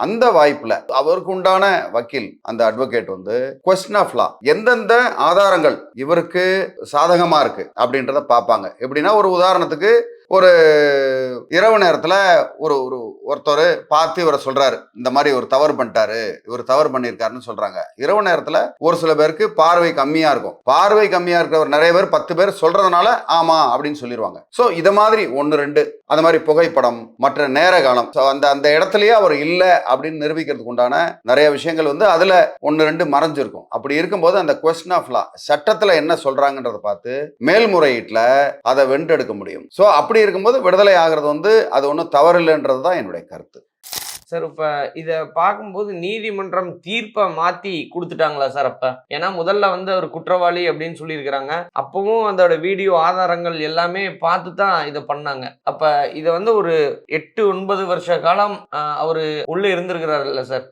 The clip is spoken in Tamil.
அந்த வாய்ப்புல அவருக்கு உண்டான வக்கீல் அந்த அட்வொகேட் வந்து கொஸ்டின் ஆஃப் லா எந்தெந்த ஆதாரங்கள் இவருக்கு சாதகமா இருக்கு அப்படின்றத பார்ப்பாங்க. எப்படின்னா ஒரு உதாரணத்துக்கு ஒரு இரவு நேரத்துல ஒரு ஒருத்தர் பார்த்து இவரை சொல்றாரு, இந்த மாதிரி ஒரு தவறு பண்ணிட்டாரு, இவர் தவறு பண்ணியிருக்காருன்னு சொல்றாங்க. இரவு நேரத்துல ஒரு சில பேருக்கு பார்வை கம்மியா இருக்கும். பார்வை கம்மியா இருக்கிறவர் நிறைய பேர் 10 பேர் சொல்றதுனால ஆமா அப்படின்னு சொல்லிடுவாங்க. சோ இத மாதிரி 1-2 அந்த மாதிரி புகைப்படம், மற்ற நேர காலம், அந்த அந்த இடத்துலயே அவர் இல்ல அப்படின்னு நிரூபிக்கிறதுக்கு உண்டான நிறைய விஷயங்கள் வந்து அதுல 1-2 மறைஞ்சிருக்கும். அப்படி இருக்கும்போது அந்த கொஸ்டின் ஆஃப் லா சட்டத்துல என்ன சொல்றாங்கன்றத பார்த்து மேல்முறையீட்டுல அதை வென்றெடுக்க முடியும். சோ அப்படி இருக்கும்போது விடுதலை ஆகிறது வந்து அது ஒன்றும் தவறில்லைன்றது தான் என்னுடைய கருத்து. சார் இப்ப இத பார்க்கும்போது நீதிமன்றம் தீர்ப்பை மாத்தி கொடுத்துட்டாங்களா சார்? அப்ப ஏன்னா முதல்ல வந்து அவர் குற்றவாளி அப்படின்னு சொல்லியிருக்கிறாங்க. அப்பவும் அதோட வீடியோ ஆதாரங்கள் எல்லாமே பார்த்து தான் இதை பண்ணாங்க. அப்ப இதை வந்து ஒரு 8-9 வருஷ காலம் அவரு உள்ள இருந்திருக்கிறாரு இல்ல சார்?